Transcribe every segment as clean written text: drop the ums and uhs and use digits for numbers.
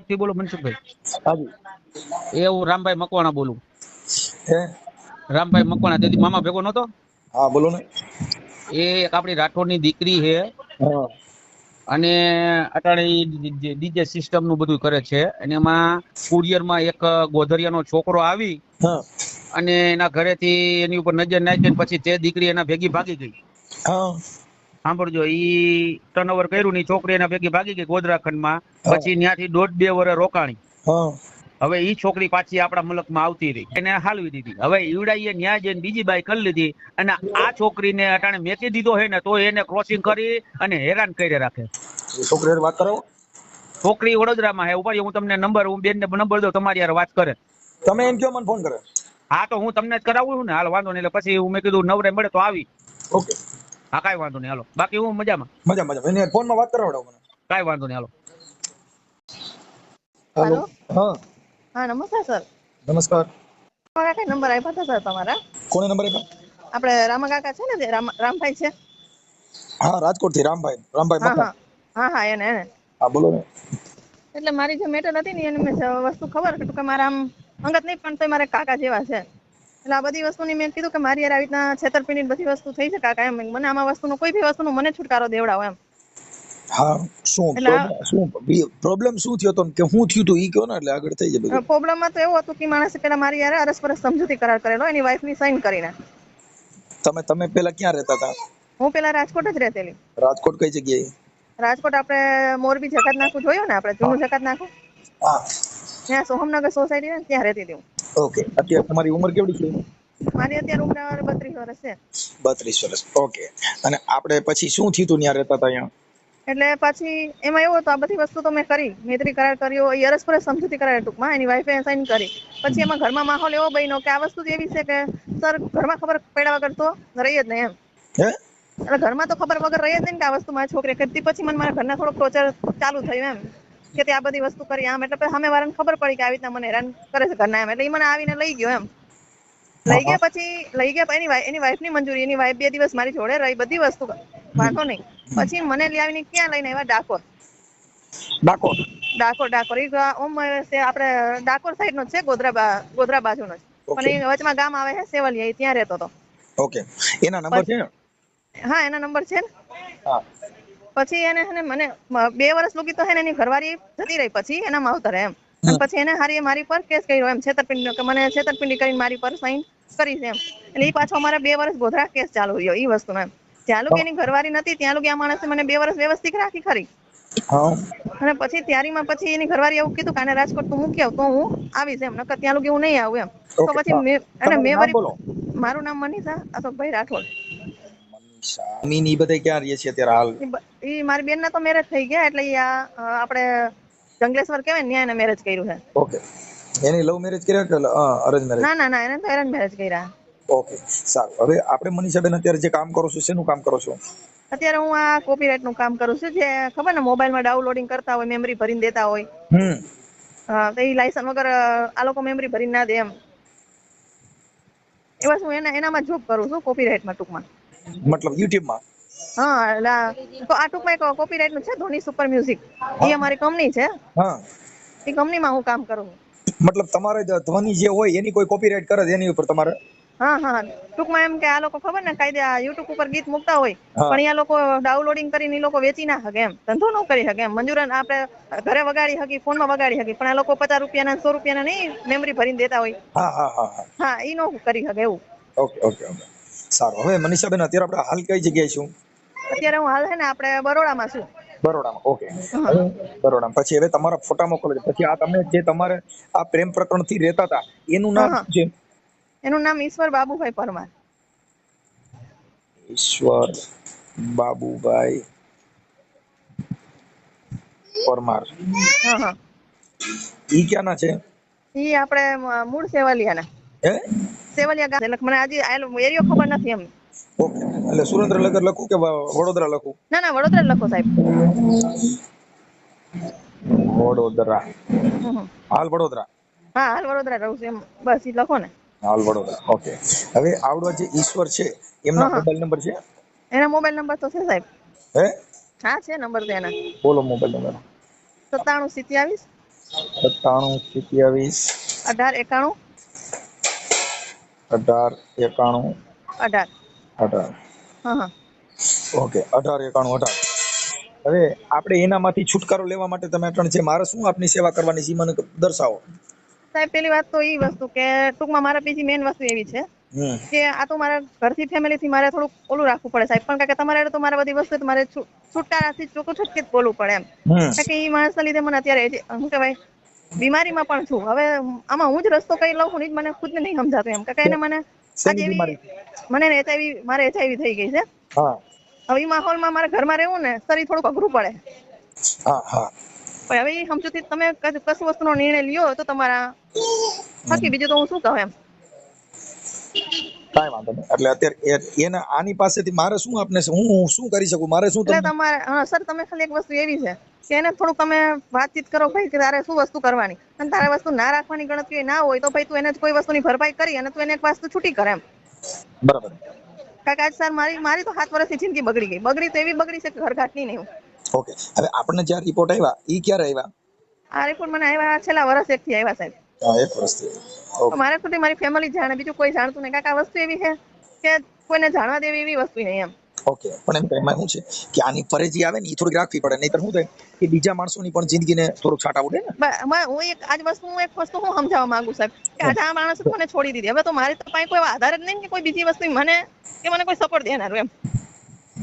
થી બોલો મનસુખભાઈ? હાજી. એ હું રામભાઈ મકવાણા બોલું. હે? રામભાઈ મકવાણા તેથી મામા ભેગો નતો? હા બોલો ને. એ એક આપણી રાઠોડની દીકરી છે હા અને અટાણે ડીજે સિસ્ટમ નું બધું કરે છે અને એમાં કુરિયરમાં એક ગોધરિયાનો છોકરો આવી હા અને એના ઘરેથી એની ઉપર નજર નાખી ને પછી તે દીકરી એના ભેગી ભાગી ગઈ. હા સાંભળજો, ઈ ટર્નઓવર કર્યું ને ઈ છોકરી એના ભેગી ભાગી ગઈ ગોધરાખંડમાં. હા પછી ત્યાંથી 1.5-2 વર્ષ રોકાણી. હા હવે ઈ છોકરી પાછી આપણા મુલકમાં આવતી રહી, એને હાલવી દીધી. હવે ઈવડાઈએ ન્યા જઈને બીજી બાઈ કરી લીધી અને આ છોકરીને અટાણે મેકી દીધો હે ને તો એને ક્રોસિંગ કરી અને હેરાન કરી રાખે. છોકરી હારે વાત કરાવો. છોકરી વડોદરામાં હે. ઉપાડી હું તમને નંબર, હું બેનને નંબર દઉં, તમારી યાર વાત કરે. તમે એમ કયો મને ફોન કરે. હા તો હું તમને જ કરાવું છું ને. હાલ વાંધો નહીં. એટલે પછી હું મેં કીધું નવરે મળે તો આવી. ઓકે. હા કાંઈ વાંધો નહીં, હાલો. બાકી હું મજામાં. મજા એને ફોનમાં વાત કરાવડાવો મને. કાંઈ વાંધો નહીં, હાલો. હેલો. હેલો. હા હા નમસ્કાર સર. નમસ્કાર. તમારા કઈ નંબર આપ્યા હતા સર તમારા? કોને નંબર આપ્યા? આપણે રામા કાકા છે ને, રામભાઈ છે. હા રાજકોટ થી રામભાઈ હા મકાન. હા હા હા એને. હા બોલો ને. એટલે મારી જે મેટર હતી ને એને મેં વસ્તુ ખબર હતું કે મારા આમ અંગત નહીં પણ તો મારે કાકા જેવા છે. એટલે આ બધી વસ્તુની મેં કીધું કે મારી યાર આવી રીતના છેતરપિંડી બધી વસ્તુ થઈ છે કાકા. એમ મને આમાં વસ્તુનો કોઈ બી વસ્તુનો મને છુટકારો દેવડાવો એમ. હા શું એટલે પ્રોબ્લેમ શું થયો તો કે હું થયું તું ઈ કયો ને એટલે આગળ થઈ જાય બધું. પ્રોબ્લેમમાં તો એવું હતું કે માણસે પેલા મારી યાર અરસપરસ સમજૂતી કરાર કરેલો એની વાઈફની સાઈન કરીને. તમે પેલા ક્યાં રહેતા હતા? હું પેલા રાજકોટ જ રહેતેલી. રાજકોટ કઈ જગ્યાએ? રાજકોટ આપણે મોરબી જકાત નાકું જોયું ને, આપણે જૂનું જકાત નાકું હા ત્યાં સોહમનગર સોસાયટી ને ત્યાં રહેતી હતી હું. ઓકે. અત્યારે તમારી ઉંમર કેવડી છે? મારી અત્યારે ઉંમર 32 વર્ષ છે. 32 વર્ષ. ઓકે. અને આપણે પછી શું થયું તું ત્યાં રહેતા હતા અહીંયા? એટલે પછી એમાં એવું હતું, આ બધી વસ્તુ તો મેં કરી, મૈત્રી કરાર કર્યો, એ અરસપરસ સમજૂતી કરાર ટૂંકમાં એની વાઈફે સાઈન કરી. પછી એમાં ઘરમાં માહોલ એવો બન્યો કે આ વસ્તુ એવી છે કે સર ઘરમાં ખબર પડ્યા વગર તો રહી જ નહીં એમ. હે? એટલે ઘરમાં તો ખબર વગર રહી જ નહીં કે આ વસ્તુ મારી છોકરી કરતી. પછી મને મારા ઘરના થોડોક ટોર્ચર ચાલુ થયું એમ કે તે આ બધી વસ્તુ કરી આમ. એટલે સામે વાળાને ખબર પડી કે આવી રીતના મને હેરાન કરે છે ઘરના એમ. એટલે એ મને આવીને લઈ ગયો એમ. લઈ ગયા એની વાઈફની મંજૂરી, એની વાઈફ 2 દિવસ મારી જોડે રહી, બધી વસ્તુ વાંધો નહીં. પછી મને લઈ આવીને ક્યાં લઈને આવ્યા? ડાકોર. ડાકોર ઓમ આપણે ડાકોર સાઈડ નો છે, ગોધરા બાજુનો છે. પણ એ વચમાં ગામ આવે છે સેવલિયા, એ ત્યાં રહેતો હતો. ઓકે. એના નંબર છે ને? હા એના નંબર છે ને. હા. પછી એને મને 2 વર્ષ લગી તો એની ઘરવાળી જતી રહી, પછી એના માવતરે એમ. અને પછી એને હારી મારી પર કેસ કર્યો એમ, છેતરપિંડી કે મને છેતરપિંડી કરીને મારી પર સાઈન કરી છે એમ. એટલે એ પાછો અમારા 2 વર્ષ ગોધરા કેસ ચાલુ રહ્યો એ વસ્તુનો એમ. જ્યાં લોકો એની ઘરવાળી નથી ત્યાં લોકો આ માણસે મને 2 વર્ષ વ્યવસ્થિત રાખી ખરી. હા. અને પછી ત્યારીમાં પછી એની ઘરવાળી એવું કીધું કે આને રાજકોટ તું મૂકી આવ તો હું આવીશ એમ, નકર ત્યાં લોકો હું નહીં આવું એમ. તો ઓકે. પછી મેં તમારું નામ બોલો. મારું નામ મનીષા અશોકભાઈ રાઠોડ. મીન ઈ બધા ક્યાં રહે છે અત્યારે હાલ? ઈ મારી બેન ના તો મેરેજ થઈ ગયા, એટલે આપણે જંગલેશ્વર કહેવાય ને ત્યાં એને મેરેજ કર્યું છે. ઓકે. એની લવ મેરેજ કર્યા કે અરેન્જ મેરેજ? ના એને તો અરેન્જ મેરેજ કર્યા. ઓકે સારું. હવે આપણે મનીષાબેન અત્યારે જે કામ કરો છો શેનું કામ કરો છો? અત્યારે હું આ કોપીરાઇટ નું કામ કરું છું. જે ખબર ને મોબાઈલમાં ડાઉનલોડિંગ કરતા હોય, મેમરી ભરીને દેતા હોય. હા તો એ લાયસન્સ વગર આ લોકો મેમરી ભરીને ના દે એમ. એવા હું એનામાં જોબ કરું છું, કોપીરાઇટમાં ટૂંકમાં. મતલબ YouTube માં? હા તો આ ટૂંકમાં એક કોપીરાઇટ નું છે, ધોની સુપર મ્યુઝિક. એ અમારી કંપની છે. હા. એ કંપનીમાં હું કામ કરું છું. મતલબ તમારે ધ્વનિ જે હોય એની કોઈ કોપીરાઇટ કરે એની ઉપર તમારે? હા ટૂંકમાં એમ કે આ લોકો ખબર ને કાયદા યુટ્યુબ ઉપર ગીત મૂકતા હોય, પણ આ લોકો ડાઉનલોડિંગ કરીને એ લોકો વેચી ના શકે એમ, ધંધો ન કરી શકે એમ. મંજૂરન આપણે ઘરે વગાડી શકી, ફોનમાં વગાડી શકી, પણ આ લોકો 50 રૂપિયાના 100 રૂપિયાના નહીં મેમરી ભરીને દેતા હોય. હા એ નો કરી શકે એવું. ઓકે. સારું. હવે મનીષાબેન અત્યારે આપણે હાલ કઈ જગ્યાએ છું? અત્યારે હું હાલ છે ને આપણે બરોડામાં છું. બરોડામાં. ઓકે. હવે બરોડામાં પછી હવે તમારા ફોટા મોકલો. પછી આ તમે જે તમારે આ પ્રેમ પ્રકરણ થી રહેતા હતા એનું નામ શું છે? એનું નામ ઈશ્વર બાબુભાઈ પરમાર. ઈશ્વર બાબુભાઈ પરમાર. ઈ ક્યાંના છે? ઈ આપણે મૂળ સેવલિયાના. હે? સેવલિયા ગામ. એટલે મને આજે એરિયો ખબર નથી એમ. ઓકે. એટલે સુરેન્દ્રનગર લખું કે વડોદરા લખું? ના વડોદરા લખો સાહેબ. વડોદરા. હાલ વડોદરા? હા હાલ વડોદરા રહું છું એમ બસ ઈ લખો ને. હાલ વડોદરા. ઓકે. હવે આવડો જે ઈશ્વર છે એમના મોબાઈલ નંબર છે? એના મોબાઈલ નંબર તો છે સાહેબ. હે? હા છે નંબર તો એના. બોલો મોબાઈલ નંબર. 97 27 97 27 18 18 91 18 18 હા હા ઓકે 18 91 18 હવે આપણે એનામાંથી છુટકારો લેવા માટે તમે અટણ છે મારે શું આપની સેવા કરવાની છે ઈ મને દર્શાવો. સાહેબ પેલી વાત તો એ વસ્તુ કે ટૂંકમાં મારા બીજી મેઇન વસ્તુ એવી છે હમ કે આ તો મારા ઘરથી ફેમિલીથી મારે થોડુંક ઓલું રાખવું પડે સાહેબ, પણ કારણ કે તમારે તો મારા બધી વસ્તુ મારે છુટકારાથી ચોખ્ખું છૂટકી જ બોલવું પડે એમ, હમ કારણ કે એ માણસના લીધે મને અત્યારે શું કહેવાય બીમારીમાં પણ છું. હવે આમાં હું જ રસ્તો કઈ લઉં છું ને મને ખુદને નહીં સમજાતું એમ, કારણ કે એને મને આજે શેની બીમારી? મને મારે HIV થઈ ગઈ છે. હા હવે એ માહોલમાં મારે ઘરમાં રહેવું ને શરીર થોડુંક અઘરું પડે. હા હા પણ હવે એ સમજૂતી તમે કશું વસ્તુનો નિર્ણય લ્યો તો તમારા થકી, બીજું તો હું શું કહું એમ. કાંઈ વાંધો નહીં. એટલે અત્યારે એના આની પાસેથી મારે શું આપને હું શું કરી શકું? મારે શું એટલે તમને તમારે સર તમે ખાલી એક વસ્તુ એવી છે કે એને થોડુંક તમે વાતચીત કરો ભાઈ કે તારે શું વસ્તુ કરવાની, અને તારે વસ્તુ ના રાખવાની ગણતરી ના હોય તો ભાઈ તું એને કોઈ વસ્તુની ભરપાઈ કરી અને તું એને એક વસ્તુ છૂટી કરે એમ. બરાબર. કારણ કે આજ સર મારી તો 7 વર્ષની જિંદગી બગડી તો એવી બગડી છે કે ઘરઘાટની નહીં. ઓકે, હવે આપણને જ્યાં રિપોર્ટ આવ્યા ઈ ક્યારે આવ્યા? આ રિપોર્ટ મને આવ્યા છેલ્લા વર્ષ 1 થી આવ્યા સાહેબ. હા, 1 વર્ષથી. તો ઓકે મારે સુધી મારી ફેમિલી જાણે, બીજું કોઈ જાણતું નહીં. કારણ કે આ વસ્તુ એવી છે કે કોઈને જાણવા દેવી એવી વસ્તુ નહીં એમ. ઓકે, પણ એમ એમાં શું છે કે આની ફરજી આવે ને એ થોડીક રાખવી પડે, નહીતર શું થાય કે બીજા માણસોની પણ જિંદગીને થોડુંક છાંટા ઉડે ને. હું એક વસ્તુ હું સમજાવવા માંગુ સાહેબ કે આજે આ માણસ મને છોડી દીધી, હવે તો મારી તો પાસે કોઈ આધાર જ નહીં કે કોઈ બીજી વસ્તુ મને સપોર્ટ દેનારું એમ.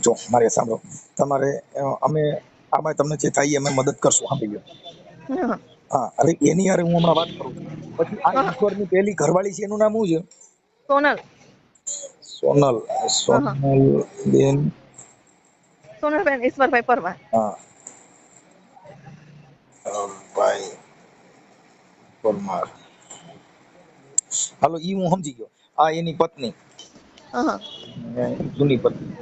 જો મારે સાંભળો, તમારે અમે આમાં તમને જે થાય અમે મદદ કરશું, સાંભળી લો. હા હા, હવે એની યાર હું હમણાં વાત કરું છું. પછી આ હા. ઈશ્વરની પહેલી ઘરવાળી છે એનું નામ શું છે? સોનલ. સોનલ. હા સોનલ બેન. સોનલબેન ઈશ્વરભાઈ પરમાર. હા, ભાઈ પરમાર. હાલો, ઈ હું સમજી ગયો. આ એની પત્ની, હા જૂની પત્ની.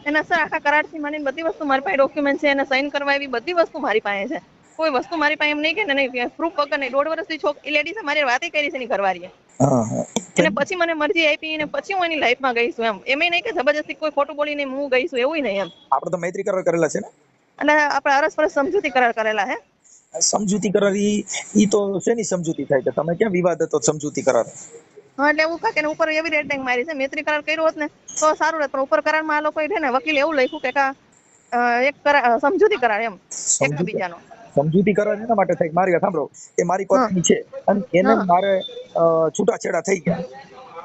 એના સર આખા કરારથી માની બધી વસ્તુ મારી પાસે ડોક્યુમેન્ટ છે, એને સાઈન કરવા એવી બધી વસ્તુ મારી પાસે છે. કોઈ વસ્તુ મારી પાસે એમ નહીં કે નહીં પ્રૂફ વગર નહીં. 1.5 વર્ષથી લેડીઝે મારી વાત કરી છે એની ઘરવાળીએ. હા હા એને પછી મને મરજી આપી અને પછી હું એની લાઈફમાં ગઈ છું એમ. એમ નહીં કે જબરજસ્તી કોઈ ખોટું બોલીને હું ગઈ છું, એવું નહીં એમ. આપણે તો મૈત્રી કરાર કરેલા છે ને. અને આપણે અરસપરસ સમજૂતી કરાર કરેલા હે. સમજૂતી કરાર ઈ તો શેની સમજૂતી થાય કે તમે ક્યાં વિવાદ હતો સમજૂતી કરાર? હા, એટલે એવું કાકે ઉપર એવી રેટિંગ મારી છે, મૈત્રી કરાર કર્યો હોત ને તો સારું રહેત, પણ ઉપર કરારમાં આ લોકો છે ને વકીલ એવું લખ્યું કે એક સમજૂતી કરાર એમ એકબીજાનો. સમજૂતી કરાર એના માટે થાય. મારી વાત સાંભળો, એ મારી હા પત્ની છે અને એને હા મારે છૂટાછેડા થઈ ગયા,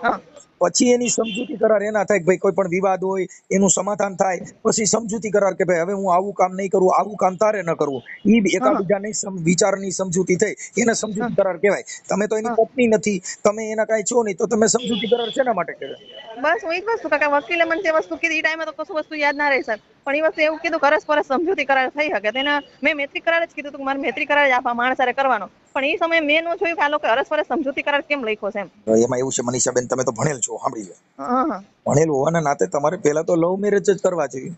હા પછી એની સમજૂતી કરાર એના થાય કે ભાઈ કોઈ પણ વિવાદ હોય એનું સમાધાન થાય, પછી સમજૂતી કરાર કે ભાઈ હવે હું આવું કામ નહીં કરું, આવું કામ તારે ન કરવું. ઈ એકાબીજાની વિચારની સમજૂતી થઈ, એને સમજૂતી કરાર કહેવાય. તમે તો એની પત્ની નથી, તમે એના કાંઈ છો નહીં, તો તમે સમજૂતી કરાર શેના માટે કર્યો? બસ હું એ જ વસ્તુ, કાકા વકીલે મને જે વસ્તુ કીધી એ ટાઈમે તો કશું વસ્તુ યાદ ના રહી સર, પણ એ વસ્તુ એવું કીધું કે અરસપરસ સમજૂતી કરાર થઈ શકે. તેના મેં મૈત્રી કરાર જ કીધું હતું કે મારે મૈત્રી કરાર જ આપવા માણસ સાથે કરવાનો, પણ એ સમયે મેં ન જોયું કે આ લોકો અરસપરસ સમજૂતી કરાર કેમ લખ્યો છે એમ. એમાં એવું છે મનીષાબેન, તમે તો ભણેલ છો, સાંભળી લો. હા હા ભણેલ હોવાના નાતે તમારે પહેલા તો લવ મેરેજ જ કરવા જોઈએ.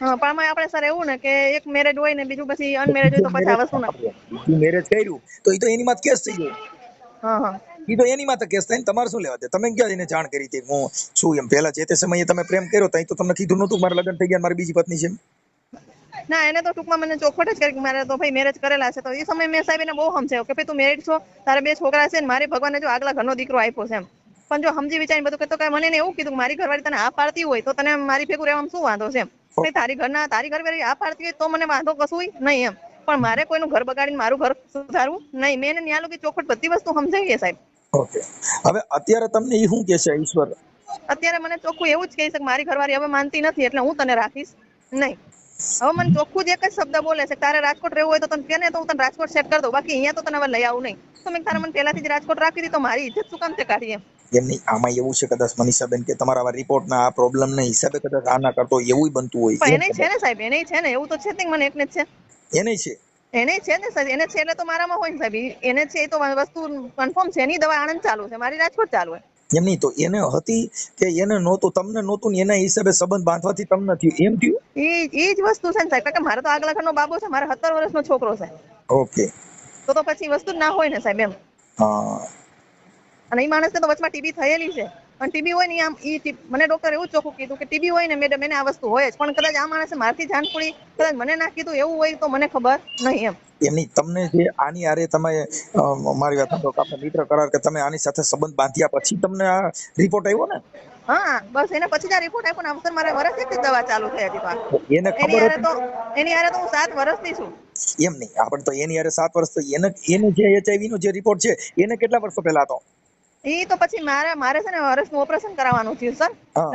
હા, પણ આમાં આપણે સર એવું ને કે એક મેરેજ હોય ને બીજું પછી અનમેરેજ હોય તો પછી આ વસ્તુ ના. બીજું મેરેજ કર્યું તો એ તો એની માં કેસ થઈ ગયો. હા હા ઈ તો એની માથે કેસ થાય ને, તમારે શું લેવા દે? તમે ક્યાં એને જાણ કરી હતી હું છું એમ? પહેલા જે તે સમયે તમે પ્રેમ કર્યો ત્યાં તો તમને કીધું નહોતું મારા લગ્ન થઈ ગયા, મારી બીજી પત્ની છે? ના, એને તો ટૂંકમાં મને ચોખવટ જ કરી કે મારે તો ભાઈ મેરેજ કરેલા છે. તો એ સમયે મેં સાહેબ એને બહુ સમજાવ્યો કે ભાઈ તું મેરિડ છો, તારે 2 છોકરા છે ને મારે ભગવાને જો આગલા ઘરનો દીકરો આપ્યો છે એમ. પણ જો સમજી વિચારીને બધું કહેતો, મને એને એવું કીધું કે મારી ઘરવાળી તને આ પાડતી હોય તો તને મારી ભેગું રહેવામાં શું વાંધો છે એમ. ભાઈ તારી ઘરવાળી આ પાડતી હોય તો મને વાંધો કશું નહીં એમ, પણ મારે કોઈનું ઘર બગાડીને મારું ઘર સુધારવું નહીં. મેં એને ન્યા લોકો ચોખવટ બધી વસ્તુ સમજાવીએ સાહેબ. ઓકે, હવે અત્યારે તમને એ શું કહે છે ઈશ્વર? અત્યારે મને ચોખ્ખું એવું જ કહે છે કે મારી ઘરવાળી હવે માનતી નથી એટલે હું તને રાખીશ નહીં. હવે મને ચોખ્ખું જ એક જ શબ્દ બોલે છે, તારે રાજકોટ રહેવું હોય તો તને કે ને, તો હું તને રાજકોટ સેટ કરી દઉં, બાકી અહીંયા તો તને હવે લઈ આવું નહીં. તો મેં તારે મને પહેલાથી જ રાજકોટ રાખી દીધી તો મારી ઇજ્જત શું કામ તે કાઢી એમ. એમની આમાં એવું છે કદાચ મનીષાબેન કે તમારા રિપોર્ટના આ પ્રોબ્લેમના હિસાબે કદાચ આ ના કરતો એવું બનતું હોય. પણ એને છે ને સાહેબ, એને છે ને, એવું તો છે જ મને એકને જ છે. એને છે ને સાહેબ, એને છે એટલે તો મારામાં હોય ને સાહેબ. એને છે એ તો વસ્તુ કન્ફર્મ છે. એની દવા આણંદ ચાલુ છે, મારી રાજકોટ ચાલુ છે. એમ નહીં તો એને હતી કે એને નહોતું, તમને નહોતું ને એના હિસાબે સંબંધ બાંધવાથી તમને થયું એમ થયું? એ જ વસ્તુ છે ને સાહેબ, કારણ કે મારે તો આગલા ઘરનો બાબો છે, મારે 17 વર્ષનો છોકરો છે. ઓકે, તો પછી વસ્તુ જ ના હોય ને સાહેબ એમ. હા. અને એ માણસને તો વચમાં ટીબી થયેલી છે. અને ટીબી હોય ને આમ મને ડોક્ટર એવું ચોખ્ખું કીધું કે ટીબી હોય ને મેડમ એને આ વસ્તુ હોય જ, પણ કદાચ આ માણસે મારથી જાણ પડી, કદાચ મને ના કીધું એવું હોય તો મને ખબર નહીં એમ. એમની તમને જે આની આરે તમે મારી વાત સાંભળો કે આપણે મિત્ર કરાર કે તમે આની સાથે સંબંધ બાંધ્યા પછી તમને આ રિપોર્ટ આવ્યો ને? હા, બસ એના પછી જ આ રિપોર્ટ આપ્યો ને અવસર મારે વર્ષ એક જ દવા ચાલુ થઈ હતી. તો એને એની ખબર હારે હતી? એની હારે તો હું 7 વર્ષથી છું. એમ નહીં, આપણે તો એની આરે 7 વર્ષ તો એને જે HIV નો જે રિપોર્ટ છે એને કેટલા વર્ષો પહેલા હતો? ઈ તો પછી મારે છે ને હરસનું ઓપરેશન કરાવવાનું થયું સર.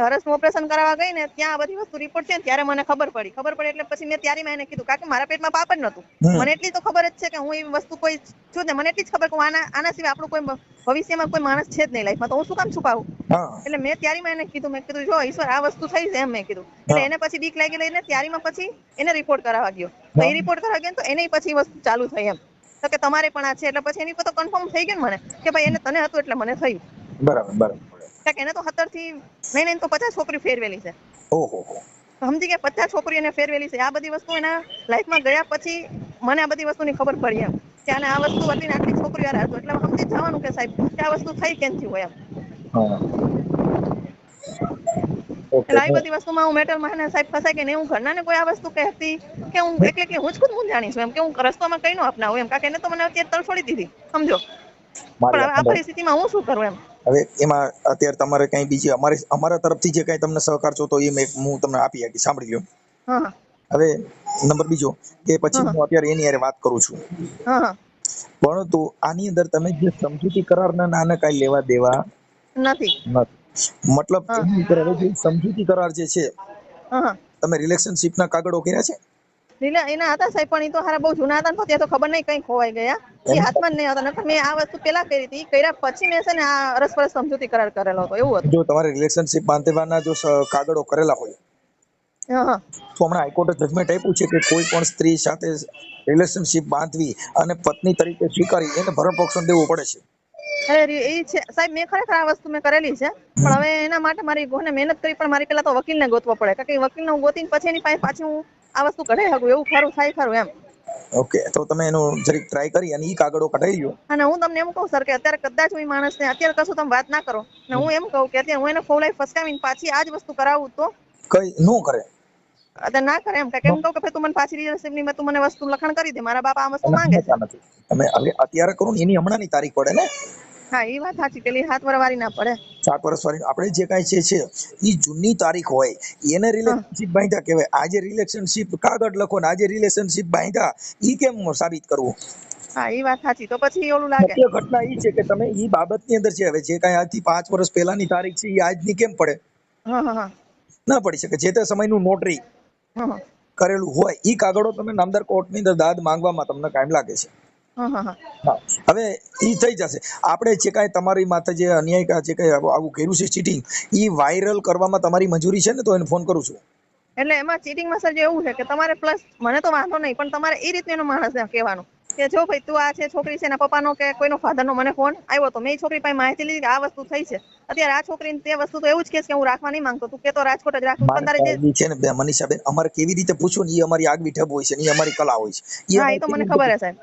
હરસનું ઓપરેશન કરાવવા ગઈ ને ત્યાં આ બધી વસ્તુ રિપોર્ટ છે ને ત્યારે મને ખબર પડી એટલે પછી મેં ત્યારે એને કીધું કારણ કે મારા પેટમાં પાપ જ નતું. મને એટલી તો ખબર જ છે કે હું એવી વસ્તુ કોઈ છું ને, મને એટલી જ ખબર કે આના સિવાય આપણું કોઈ ભવિષ્યમાં કોઈ માણસ છે જ નહીં લાઈફમાં, તો હું શું કામ છુપાવું. એટલે મેં ત્યારે એને કીધું, મેં કીધું જો ઈશ્વર આ વસ્તુ થઈ છે એમ મેં કીધું. એટલે એને પછી બીક લાગી લઈને ત્યારીમાં પછી એને રિપોર્ટ કરાવવા ગયો. તો એ રિપોર્ટ કરાવવા ગયો તો એની પછી વસ્તુ ચાલુ થઈ એમ તો કે તમારે પણ આ છે. એટલે પછી એની પર તો કન્ફર્મ થઈ ગયું મને કે ભાઈ એને તને હતું એટલે મને થયું. બરાબર. એને તો 17 થી નહીં તો 50 છોકરી ફેરવેલી છે. ઓહો, સમજી ગયા, 50 છોકરી એને ફેરવેલી છે. આ બધી વસ્તુ એના લાઈફમાં ગયા પછી મને આ બધી વસ્તુની ખબર પડી એમ કે આને આ વસ્તુ હતી ને આટલી છોકરીઓ હારે હતું. એટલે સમજી જવાનું કે સાહેબ કે આ વસ્તુ થઈ કેમથી હોય એમ. એટલે આવી બધી વસ્તુમાં હું મેટરમાં સાહેબ ફસાય કે નહીં, હું ઘરના ને કોઈ આ વસ્તુ કહેતી કે હું એટલે કે હું જ ખુદ મૂંઝાણી છું એમ કે હું રસ્તામાં કઈ નો અપનાવું એમ, કારણ કે એને તો મને અત્યારે તરછોડી દીધી સમજો. પણ આ પરિસ્થિતિમાં હું શું કરું એમ. હવે એમાં અત્યારે તમારે કઈ બીજી અમારા તરફથી જે કઈ તમને સહકાર જોતો એ હું તમને આપી શકીશ, સાંભળી લ્યો. હવે નંબર બીજો કે પછી હું અત્યારે એની હારે વાત કરું છું, પરંતુ આની અંદર તમે જે સમજૂતી કરારના નાના કઈ લેવા દેવા નથી. મતલબ એની અંદર હવે જે સમજૂતી કરાર જે છે, તમે રિલેશનશિપ ના કાગળો કર્યા છે? એના હતા સાહેબ, પણ એ તો હારા બહુ જૂના હતા ને ત્યાં તો ખબર નહીં કઈ ખોવાઈ ગયા, એ હાથમાં જ નહીં હતા. નકર મેં આ વસ્તુ પેલા કરી હતી, કર્યા પછી મેં છે ને આ અરસપરસ સમજૂતી કરાર કરેલો હતો એવું હતું. જો તમારે રિલેશનશિપ બાંધવાના જો કાગળો કરેલા હોય તો હમણાં હાઈકોર્ટે જજમેન્ટ આપ્યું છે કે કોઈ પણ સ્ત્રી સાથે રિલેશનશિપ બાંધવી અને પત્ની તરીકે સ્વીકારી એને ભરણપોષણ દેવું પડે છે. એ છે સાહેબ, મેં ખરેખર આ વસ્તુ મેં કરેલી છે, પણ હવે એના માટે મારી ઘોને મહેનત કરી, પણ મારી પેલા તો વકીલને ગોતવો પડે, કારણ કે વકીલને હું ગોતીને પછી એની પાસે પાછી હું આ વસ્તુ કઢાઈ શકું એવું ખરું થાય ખરું એમ. ઓકે, તો તમે એનું જરીક ટ્રાય કરી અને ઈ કાગળો કઢાઈ લ્યો. અને હું તમને એમ કહું સર કે અત્યારે કદાચ હું માણસને અત્યારે કશું તમે વાત ના કરો ને હું એમ કહું કે અત્યારે હું એને ફોલાઈ ફસકાવીને પાછી આ જ વસ્તુ કરાવું તો કઈ નો કરે, અત્યારે ના કરે એમ, કે એમ કહું કે ભાઈ તું મને પાછી રિલેશનશિપની તું મને વસ્તુ લખાણ કરી દે, મારા બાપા આ વસ્તુ માંગે છે. તમે હવે અત્યારે કરો ને એની હમણાંની તારીખ પડે ને. હા, એ વાત સાચી, પેલી 7 વર્ષ વાળી ના પડે. 7 વર્ષ વાળી આપણે જે કાંઈ છે એ જૂની તારીખ હોય એને રિલેશનશિપ બાંધ્યા કહેવાય. આજે રિલેશનશિપ કાગળ લખો ને આજે રિલેશનશિપ બાંધ્યા ઈ કેમ સાબિત કરવું? હા, એ વાત સાચી. તો પછી ઓલું લાગે સત્ય ઘટના ઈ છે કે તમે ઈ બાબતની અંદર છે હવે જે કાંઈ આજથી 5 વર્ષ પહેલાની તારીખ છે એ આજની કેમ પડે? ના પડી શકે. જે તે સમયનું નોટરી કરેલું હોય ઈ કાગળો તમે નામદાર કોર્ટની અંદર દાદ માંગવામાં તમને કાયમ લાગે છે. હવે ઈ થઈ જશે. આપણે જે કાંઈ તમારી માથે જે અન્યાય જે કાંઈ આવું કર્યું છે ચીટિંગ, ઈ વાયરલ કરવામાં તમારી મંજૂરી છે ને? તો એને ફોન કરું છું. એટલે એમાં ચીટિંગમાં સર જે એવું છે કે તમારે પ્લસ મને તો વાંધો નહીં, પણ તમારે એ રીતનો માણસને કહેવાનું કે જો ભાઈ તું આ છે છોકરી છે એના પપ્પાનો કે કોઈનો ફાધરનો મને ફોન આવ્યો તો મેં એ છોકરી પાસે માહિતી લીધી કે આ વસ્તુ થઈ છે. અત્યારે આ છોકરીને તે વસ્તુ તો એવું જ કે હું રાખવા નહીં માંગતો, તું કે તો રાજકોટ જ રાખું. પણ તારે જે છે ને મનીષાબેન, અમારે કેવી રીતે પૂછવું ને એ અમારી આગવી ઠપ હોય છે ને એ અમારી કલા હોય છે. હા, એ તો મને ખબર છે સાહેબ.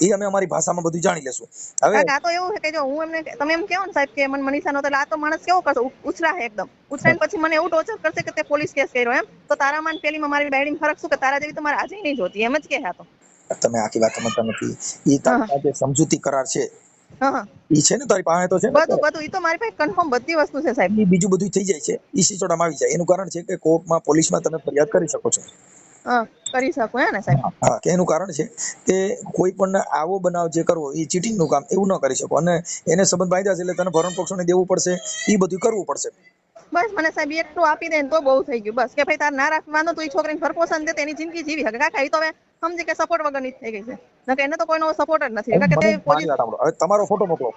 એ અમે અમારી ભાષામાં બધું જાણી લેશું. હવે આ તો એવું છે કે જો હું એમને તમે એમ કહો ને સાહેબ કે મને મનીષાનો, તો આ તો માણસ કેવો કરશે, ઉછળા એકદમ ઉછળાઈને પછી મને એવું ટોર્ચર કરશે કે તે પોલીસ કેસ કર્યો એમ. તો તારા માં પેલીમાં મારી બાયડીમાં ફરક શું કે તારા જેવી તમારે આજે નહીં જોતી એમ જ કે. હા, તો તમે આખી વાત સમજતા નથી. એ તારી જે સમજૂતી કરાર છે ઈ છે ને તારી પાસે તો છે ને બધું ઈ તો મારી પાસે કન્ફર્મ બધી વસ્તુ છે સાહેબ. ઈ બીજું બધું થઈ જાય છે, ઈ સિચોડામાં આવી જાય. એનું કારણ છે કે કોર્ટમાં પોલીસમાં તમે ફરિયાદ કરી શકો છો. કરી શકું હે ને સાહેબ. હા, કે એનું કારણ છે કે કોઈ પણ આવો બનાવ જે કરવો એ ચીટિંગ નું કામ એવું ન કરી શકો અને એને સંબંધ બાંધ્યા છે એટલે તને ભરણ પોષણ દેવું પડશે, એ બધું કરવું પડશે. બસ મને સાહેબ એટલું આપી દે ને તો બહુ થઈ ગયું. બસ કે ભાઈ તાર ના રાખવાનો તો એ છોકરીને ભરપોષણ દે તેની જિંદગી જીવી શકે. કાકા એ તો હવે સમજી કે સપોર્ટ વગરની થઈ ગઈ છે, નકે એને તો કોઈનો સપોર્ટ જ નથી. હવે તમારો ફોટો મોકલો.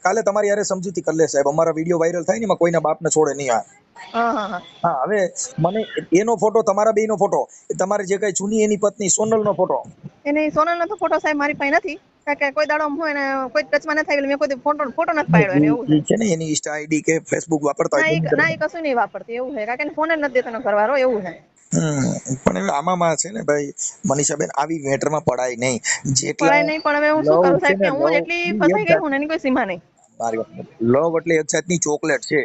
કાલે તમારી યારે સમજૂતી કરી લે સાહેબ. અમારા વિડીયો વાયરલ થાય ને એમાં કોઈના બાપને છોડે નહીં. હા, હવે મને એનો ફોટો, તમારા બેયનો ફોટો, તમારે જે કઈ જૂની એની પત્ની સોનલનો ફોટો, એની સોનલનો તો ફોટો સાહેબ મારી પાસે નથી, કે કોઈ દાડો હું એને કોઈ ટચમાં ન થાય મેં કોઈ ફોટો નથી પાડ્યો એને. એવું છે ને એની ઇન્સ્ટા આઈડી કે ફેસબુક વાપરતા હોય ના, એ કશું નહીં વાપરતી એવું છે, કારણ કે ફોન જ નથી દેતો કરવાનો એવું છે. પણ હવે આમાં છે ને ભાઈ મનીષાબેન, આવી મેટરમાં પડાય નહીં. પડાય નહીં, પણ હવે હું શું કરું સાહેબ કે હું જેટલી ફસાઈ ગઈ હું એની કોઈ સીમા નહીં. મારી વાત લવ એટલે એક જાતની ચોકલેટ છે.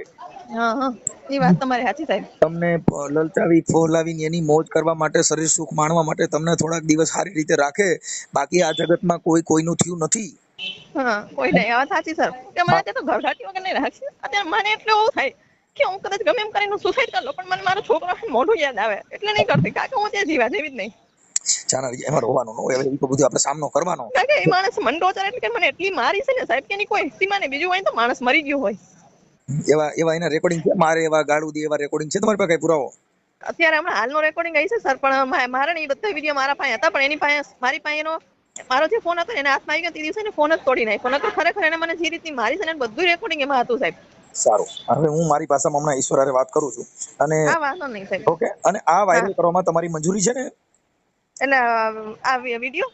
હા હા એ વાત તમારી સાચી સાહેબ. તમને લલચાવી ફોલાવીને એની મોજ કરવા માટે, શરીર સુખ માણવા માટે તમને થોડાક દિવસ સારી રીતે રાખે, બાકી આ જગતમાં કોઈનું થયું નથી. હા કોઈ નહીં, આ વાત સાચી સર. કે મને અત્યારે તો ઘરઘાટી વગર નહીં રાખશે. અત્યારે મને એટલે એવું થાય કે હું કદાચ ગમે એમ કરીને સુસાઇડ કરી લઉં, પણ મને મારો છોકરો મોઢું યાદ આવે એટલે નહીં કરતી, કારણ કે હું ત્યાં જીવા જેવી જ નહીં. જાનારી એમાં રોવાનું ન હોય, હવે એ તો બધું આપણે સામનો કરવાનો. કારણ કે એ માણસ મને ટોર્ચર એટલે કે મને એટલી મારી છે ને સાહેબ કે એની કોઈ સીમા નહીં. બીજું હોય તો માણસ મરી ગયો હોય. એવા એના રેકોર્ડિંગ છે, મારે એવા ગાળું દે એવા રેકોર્ડિંગ છે તમારી પાસે કઈ પુરાવો? અત્યારે હમણાં હાલનો રેકોર્ડિંગ આવી છે સર, પણ મારે ને એ બધા વિડીયો મારા પાસે હતા, પણ એની પાસે મારી પાસે એનો મારો જે ફોન હતો એને હાથમાં આવી ગયો તે દિવસે ફોન જ તોડી નાખ્યો. નકર ખરેખર એને મને જે રીતની મારી છે ને બધું રેકોર્ડિંગ એમાં હતું સાહેબ. સારું, હવે હું મારી ભાષામાં હમણાં ઈશ્વર હારે વાત કરું છું અને આ વાંધો નહીં સાહેબ. ઓકે, અને આ વાયરલ કરવામાં તમારી મંજૂરી છે ને? એટલે આ વિડીયો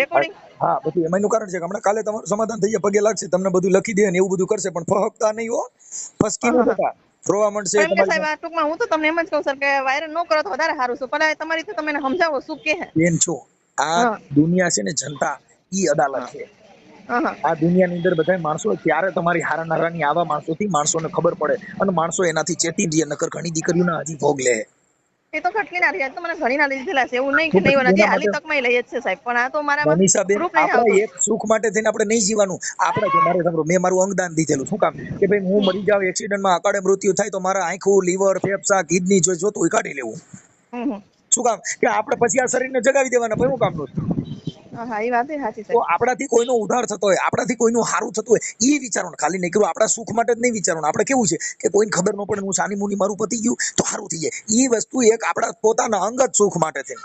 રેકોર્ડિંગ હા, બધું એમાંનું કારણ છે કે હમણાં કાલે તમારું સમાધાન થઈ જાય, પગે લાગશે, તમને બધું લખી દે ને એવું બધું કરશે, પણ ફહકતા નહીં હો, ફસકી ન થતા, રોવા માંડશે. એમ કે સાહેબ આ ટૂંકમાં હું તો તમને એમ જ કહું સર કે વાયરલ ન કરો તો વધારે સારું છે. પણ તમારી તો તમે સમજાવો શું કે બેન છો, આ દુનિયા છે ને જનતા, ઈ અદાલત છે. આ દુનિયાની અંદર બધા માણસો, ત્યારે તમારી હારા નારાની આવા માણસોથી માણસોને ખબર પડે અને માણસો એનાથી ચેતી દે, નકર ઘણી દીકરીઓના હજી ભોગ લે. એ તો ઘટકી ના રહ્યા તો મને ઘણી ના લીધેલા છે, એવું નહીં કે નહીં હજી હાલી તકમાં લઈ જ છે સાહેબ. પણ આ તો મારા મનીષાબેન, આપણે એક સુખ માટે થઈને આપણે નહીં જીવાનું. આપણે જો મારે સાંભળો, મેં મારું અંગદાન દીધેલું, શું કામ કે ભાઈ હું મરી જાઉં, એક્સિડન્ટમાં અકાળે મૃત્યુ થાય તો મારા આંખું, લીવર, ફેફસા, કિડની જોતું હોય કાઢી લેવું. શું કામ કે આપણે પછી આ શરીરને જગાવી દેવાના, ભાઈ હું કામનું? હા એ વાત સાચી છે. તો આપણાથી કોઈનો ઉધાર થતો હોય, આપણાથી કોઈનું સારું થતું હોય, એ વિચારવાનું, ખાલી નહીં કરવું. આપણા સુખ માટે જ નહીં વિચારવાનું. આપણે કેવું છે કે કોઈને ખબર ન પડે, હું સાની મુની મારું પતી ગયું તો સારું થઈ જાય, એ વસ્તુ એક આપણા પોતાના અંગત સુખ માટે છે.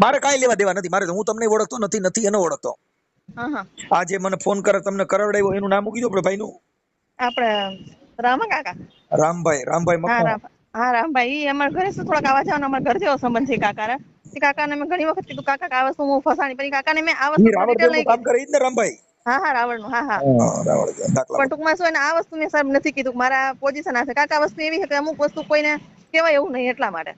મારે કાંઈ લેવા દેવા નથી. મારે હું તમને ઓળખતો નથી એને ઓળખતો. આજે મને ફોન કરે, તમને કરાવડાવ્યો, એનું નામ મૂકી દો આપણે ભાઈનું. આપણે રામા કાકા, રામભાઈ મકવાણા. હા રામભાઈ, ઈ અમારા ઘરે શું થોડાક આવવા જવાનો અમારા ઘર જેવો સંબંધ છે કાકાને. કાકાને મેં ઘણી વખત કીધું કાકા આ વસ્તુ હું ફસાણી, પછી કાકાને મેં આ વસ્તુ કામ કરે ઈ જ ને રામભાઈ? હા રાવણનું. હા પણ ટૂંકમાં શું, આ વસ્તુ મેં સાહેબ નથી કીધું, મારા પોઝિશન આ છે. કાકા વસ્તુ એવી છે કે અમુક વસ્તુ કોઈને કહેવાય એવું નહીં, એટલા માટે.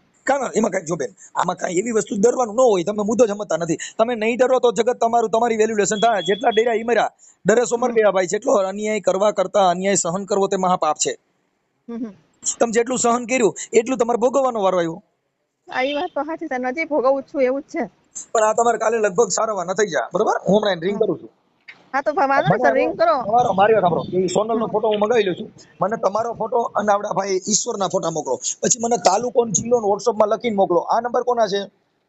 એમાં કઈ જો બેન, આમાં કઈ એવી વસ્તુ ડરવાનું ન હોય. તમે મુદ્દો સમજતા નથી. તમે નહીં ડરો તો જગત તમારી વેલ્યુએશન થાય. જેટલા ડર્યા ઈ મર્યા, ડરે સો મર ગયા ભાઈ. જેટલો અન્યાય કરવા કરતા અન્યાય સહન કરવો તે મહાપાપ છે. તમે જેટલું સહન કર્યું એટલું તમારે ભોગવવાનો વારો આવ્યો. આ વાત તો સાચી છે, નજીક ભોગવું છું એવું જ છે. પણ આ તમારે કાલે લગભગ સારવાર ન થઈ જાય, બરોબર? હું હમણાં રિંગ કરું છું. હા તો વાંધો નહીં સર, રિંગ કરો. મારી વાત સાંભળો, એ સોનલનો ફોટો હું મંગાવી લઉં છું. મને તમારો ફોટો અને આપડા ભાઈ ઈશ્વરના ફોટા મોકલો. પછી મને તાલુકો જિલ્લો WhatsApp-માં લખીને મોકલો. આ નંબર કોના છે?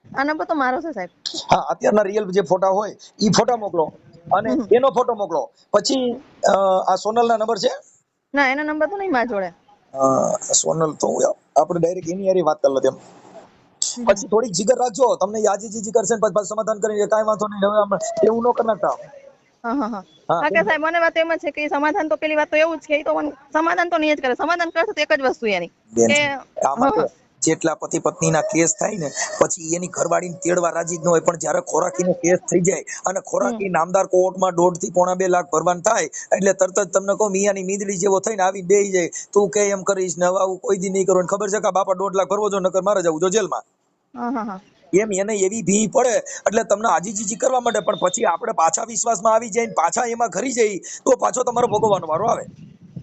આ નંબર તો મારો છે સાહેબ. હા, અત્યારના રિયલ જે ફોટા હોય ઈ ફોટા મોકલો અને એનો ફોટો મોકલો. પછી આ સોનલના નંબર છે? ના, એનો નંબર તો નહીં મારા જોડે. સોનલ તો આપણે ડાયરેક્ટ એની હારે વાત કરી લો તેમ. પછી થોડીક જીગર રાખજો. તમને યાજી જીજી કરશે ને પછી સમાધાન કરીને કાંઈ વાંધો નહીં. હવે એવું ન કરી નાખતા. હા કે સાહેબ, મને વાત એમ જ છે કે સમાધાન તો પેલી વાત તો એવું જ કે તો સમાધાન તો નહીં જ કરે. સમાધાન કરશે તો એક જ વસ્તુ એની કે જેટલા પતિ પત્નીના કેસ થાય ને પછી એની ઘરવાળીને તેડવા રાજી જ ન હોય, પણ જ્યારે ખોરાકીનો કેસ થઈ જાય અને ખોરાકી નામદાર કોર્ટમાં 1.5 થી પોણા 2 લાખ ભરવાન થાય એટલે તરત જ તમને કહું મિયાની મીંદડી જેવો થઈને આવીને બેહી જાય. તું કે એમ કરીશ ને હવે આવું કોઈ દી નહીં કરવાનું. ખબર છે કે બાપા 1.5 લાખ ભરવો જો, નકર મારે જવું જો જેલમાં. એમ એને એવી ભી પડે એટલે તમને આજીજીજી કરવા માંડે. પણ પછી આપણે પાછા વિશ્વાસમાં આવી જાય, પાછા એમાં ઘરી જઈ તો પાછો તમારો ભોગવવાનો વારો આવે.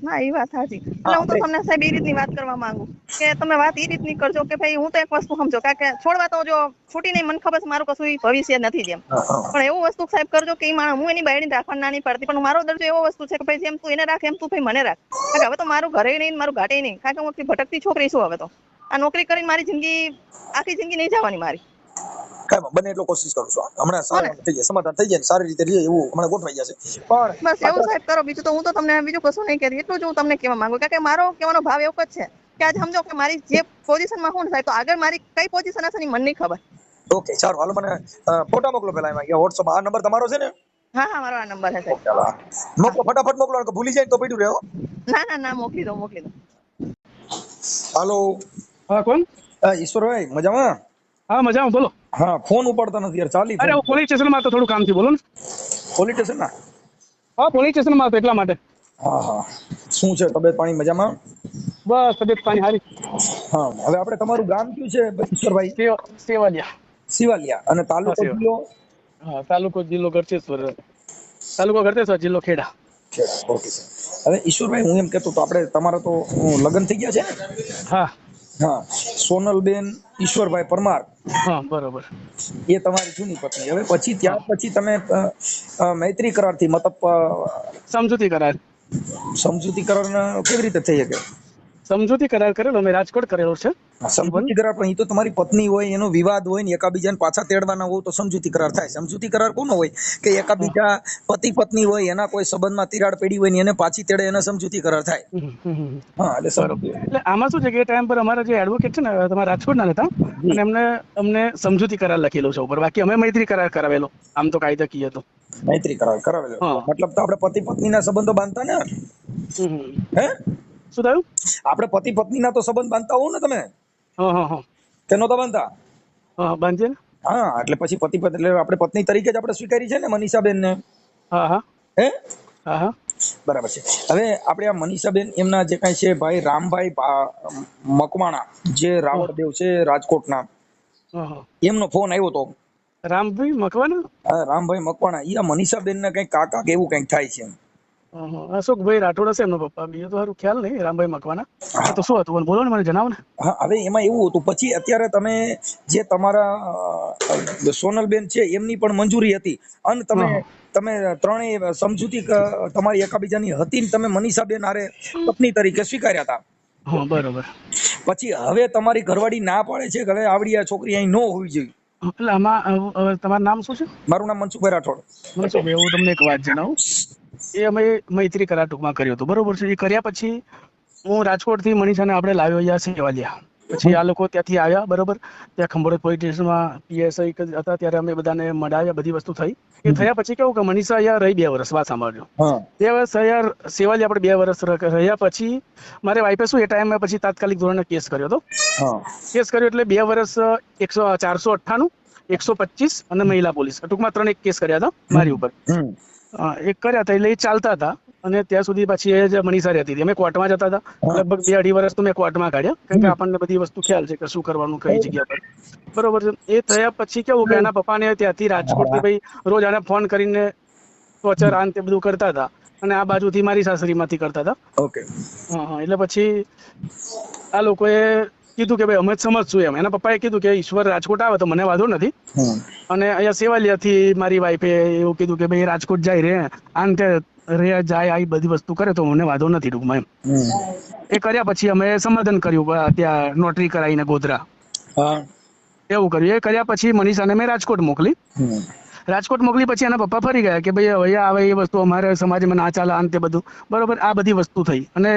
હા એ વાત સાચી. એટલે હું તો તમને સાહેબ એ રીતની વાત કરવા માંગુ કે તમે વાત એ રીતની કરજો કે ભાઈ હું તો એક વસ્તુ સમજો, કારણ કે છોડવા તો જો છૂટી નહીં, મને ખબર છે મારું કશું ભવિષ્ય નથી જેમ, પણ એવું વસ્તુ સાહેબ કરજો કે હું એની બાયડી રાખવા ના નહીં પાડતી, પણ મારો દરજ્જો એવો વસ્તુ છે કે ભાઈ જેમ તું એને રાખ એમ તું ભાઈ મને રાખ. કારણ કે હવે તો મારું ઘરે નહીં, મારું ઘાટે નહીં, કારણ કે હું એટલી ભટકતી છોકરી છું. હવે તો આ નોકરી કરીને મારી જિંદગી આખી જિંદગી નહીં જવાની મારી. કાંઈ બને એટલો કોશિશ કરું છું. હમણાં સારું થઈ જાય, સમાધાન થઈ જાય, સારી રીતે રહે એવું હમણાં ગોઠવાઈ જશે. પણ બસ એવું સાહેબ કરો. બીજું તો હું તો તમને બીજું કશું નહીં કહેતી, એટલું જ હું તમને કહેવા માંગુ. કારણ કે મારો કહેવાનો ભાવ એવો જ છે કે આજે સમજો કે મારી જે પોઝિશનમાં હું સાહેબ, તો આગળ મારી કઈ પોઝિશન હશે ને મને નહીં ખબર. ઓકે સારું, હાલો મને ફોટા મોકલો પેલા એમાં WhatsApp. આ નંબર તમારો છે ને? હા મારો આ નંબર છે સાહેબ. મોકલો ફટાફટ મોકલો, ભૂલી જાય તો પડ્યું રહ્યો. ના મોકલી દો. હાલો. હા કોણ? ઈશ્વરભાઈ મજામાં? હા મજામાં, બોલો. હા, ફોન ઉપાડતા નથી યાર. ચાલી અરે હું પોલીસ સ્ટેશનમાં તો થોડું કામ થી, બોલો ને. પોલીસ સ્ટેશન ના? હા પોલીસ સ્ટેશનમાં હતો એટલા માટે. હા શું છે તબિયત પાણી મજામાં? બસ તબિયત પાણી સારી. હા, હવે આપણે તમારું ગામ કયું છે ઈશ્વરભાઈ? સિવાલિયા. અને તાલુકો જિલ્લો? હા તાલુકો જિલ્લો ગળતેશ્વર, તાલુકો ગળતેશ્વર, જિલ્લો ખેડા. Okay sir. હવે ઈશ્વરભાઈ હું એમ કહેતો તો આપણે તમારા તો લગ્ન થઈ ગયા છે ને? હા હા. સોનલબેન ઈશ્વરભાઈ પરમાર હા બરોબર. એ તમારી જૂની પત્ની. હવે પછી ત્યાર પછી તમે મૈત્રી કરારથી મતલબ સમજૂતી કરાર સમજૂતી કરાર કેવી રીતે થઈ શકે? સમજૂતી કરાર કરેલો મેં રાજકોટ કરેલો છે. સમજૂતી કરાર પણ એ તો તમારી પત્ની હોય એનો વિવાદ હોય ને એકાબીજાને પાછા તેડવાના હોય તો સમજૂતી કરાર થાય. સમજૂતી કરાર કોનો હોય કે એકાબીજા પતિ પત્ની હોય એના કોઈ સંબંધમાં તિરાડ પડી હોય ને એને પાછી તેડે એને સમજૂતી કરાર થાય. હા એટલે બરોબર. એટલે આમાં શું છે કે એ ટાઈમ પર અમારા જે એડવોકેટ છે ને તમારા રાજકોટના હતા અને અમને સમજૂતી કરાર લખેલો છે ઉપર. બાકી અમે મૈત્રી કરાર કરાવેલો આમ તો કાયદાકીય તો. મૈત્રી કરાર કરાવેલો. હા. મતલબ તો આપણે પતિ પત્નીના સંબંધો બાંધતા ને? હે? શું થયું? આપણે પતિ પત્નીના તો સંબંધ બાંધતા હોવ ને તમે? હા હા હા કે નહોતા બાંધતા? હા બાંધીએ ને. હા એટલે પછી પતિ પત્ની એટલે આપણે પત્ની તરીકે જ આપણે સ્વીકારી છે ને મનીષાબેન ને? હા હા હે? હા હા બરાબર છે. હવે આપણે આ મનીષાબેન એમના જે કાંઈ છે ભાઈ રામભાઈ મકવાણા જે રાવળદેવ છે રાજકોટના, હા હા એમનો ફોન આવ્યો હતો. રામભાઈ મકવાના? રામભાઈ મકવાણા ઈ આ મનીષાબેન ને કઈક કાકા કે એવું કઈક થાય છે. અશોકભાઈ રાઠોડ હશે એમનો પપ્પા. બીજું તો સારું ખ્યાલ નહીં. રામભાઈ મકવાના. તો શું હતું બોલો ને, મને જણાવો ને. હા હવે એમાં એવું હતું પછી અત્યારે તમે જે તમારા સોનલબેન છે એમની પણ મંજૂરી હતી અને તમે ત્રણેય સમજૂતી તમારી એકાબીજાની હતી ને તમે મનીષાબેન હારે પત્ની તરીકે સ્વીકાર્યા હતા. હા બરોબર. પછી હવે તમારી ઘરવાળી ના પાડે છે કે હવે આવડી આ છોકરી અહીં ન હોવી જોઈએ. એટલે આમાં તમારું નામ શું છે? મારું નામ મનસુખભાઈ રાઠોડ. મનસુખભાઈ, હું તમને એક વાત જણાવું. એ અમે મૈત્રી કરાર ટૂંકમાં કર્યો હતો, બરોબર છે. એ કર્યા પછી હું રાજકોટથી મનીષાને આપણે લાવ્યો અહીંયા સેવાલિયા. પછી આ લોકો ત્યાંથી આવ્યા, બરોબર. ત્યાં ખંભોળજ પોલીસ સ્ટેશનમાં પીએસઆઈ હતા ત્યારે અમે બધાને મળાવ્યા, બધી વસ્તુ થઈ. એ થયા પછી કેવું કે મનીષા અહીંયા રહી 2 વર્ષ, વાત સાંભળજો. 2 વર્ષ અહીંયા સેવાલિયા આપણે 2 વર્ષ રહ્યા પછી મારે વાઈફે શું એ ટાઈમે પછી તાત્કાલિક ધોરણે કેસ કર્યો હતો. કેસ કર્યો એટલે 2 વર્ષ 498, 125 અને મહિલા પોલીસ, ટૂંકમાં 3 એક કેસ કર્યા હતા મારી ઉપર. એક કર્યા હતા એટલે એ ચાલતા હતા અને ત્યાં સુધી પછી એ જ મનીષા રહેતી હતી. અમે કોર્ટમાં જતા હતા, લગભગ 2-2.5 વર્ષ તો મેં કોર્ટમાં કાઢ્યા, કારણ કે આપણને બધી વસ્તુ ખ્યાલ છે કે શું કરવાનું કઈ જગ્યા પર, બરોબર છે. એ થયા પછી કેવું કે એના પપ્પાને ત્યાંથી રાજકોટથી ભાઈ રોજ આને ફોન કરીને ટોર્ચર આ તે બધું કરતા હતા અને આ બાજુથી મારી સાસરીમાંથી કરતા હતા. ઓકે. હા એટલે પછી આ લોકોએ કીધું કે ભાઈ અમે જ સમજશું એમ. એના પપ્પાએ કીધું કે ઈશ્વર રાજકોટ આવે તો મને વાંધો નથી, અને અહીંયા સેવાલિયાથી મારી વાઈફે એવું કીધું કે ભાઈ રાજકોટ જાય રે આને તે રે જાય આ બધી વસ્તુ કરે તો મને વાંધો નથી ટૂંકમાં એમ. એ કર્યા પછી અમે સમાધાન કર્યું ત્યાં નોટરી કરાવીને ગોધરા, એવું કર્યું. એ કર્યા પછી મનીષાને મેં રાજકોટ મોકલી. રાજકોટ મોકલી પછી એના પપ્પા ફરી ગયા કે ભાઈ હવે આવે એ વસ્તુ અમારે સમાજમાં ના ચાલે આને તે બધું, બરોબર. આ બધી વસ્તુ થઈ અને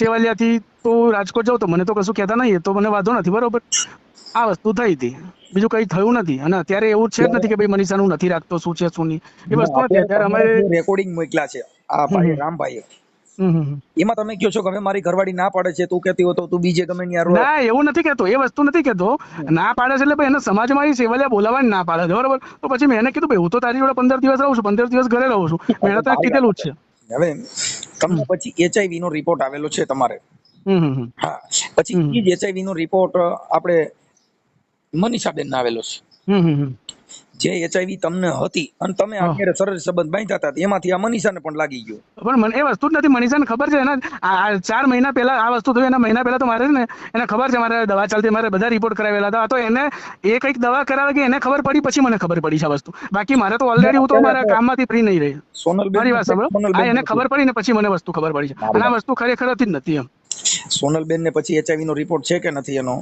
સેવાલિયાથી તો રાજકોટ જાઉં તો મને તો કશું કહેતા નહીં, તો મને વાંધો નથી, બરોબર. આ વસ્તુ થઈ હતી, બીજું કઈ થયું નથી. અને અત્યારે એવું છે જ નથી કે ભાઈ મનીષાનું નથી રાખતો, શું છે શું નહીં એ વસ્તુ નથી. અત્યારે અમારે રેકોર્ડિંગ મોકલ્યા છે આ ભાઈ રામભાઈએ, એમાં તમે કહો છો કે હવે મારી ઘરવાળી ના પાડે છે, તું કહેતી હો તો તું બીજે ગમે ત્યાં ના એવું નથી કહેતો, એ વસ્તુ નથી કહેતો. ના પાડે છે એટલે ભાઈ એને સમાજમાં સેવાલિયા બોલાવવાની ના પાડે છે, બરોબર. તો પછી મેં એને કીધું ભાઈ હું તો તારી જોડે 15 દિવસ રહું છું, 15 દિવસ ઘરે રહું છું, મેં તો કીધેલું જ છે. હવે તમને પછી HIV નો રિપોર્ટ આવેલો છે તમારે. હા પછી એ જ HIV નો રિપોર્ટ આપણે મનીષાબેન આવેલો છે. જે HIV તમને હતી અને તમે અત્યારે સરસ સંબંધ બાંધ્યા હતા એમાંથી આ મનીષાને પણ લાગી ગયો. પણ મને એ વસ્તુ જ નથી, મનીષાને ખબર છે. એના 4 મહિના પહેલા આ વસ્તુ થઈ, એના મહિના પહેલા તો મારે ને એને ખબર છે, મારે દવા ચાલતી, મારે બધા રિપોર્ટ કરાવેલા હતા. તો એને એ કંઈક દવા કરાવે કે એને ખબર પડી પછી મને ખબર પડી છે આ વસ્તુ. બાકી મારે તો ઓલરેડી હું તો મારા કામમાંથી ફ્રી નહીં રહી. મારી વાત સાંભળો, આ એને ખબર પડી ને પછી મને વસ્તુ ખબર પડી છે, અને આ વસ્તુ ખરેખર હતી જ નથી એમ. સોનલબેન ને પછી HIV નો રિપોર્ટ છે કે નથી એનો?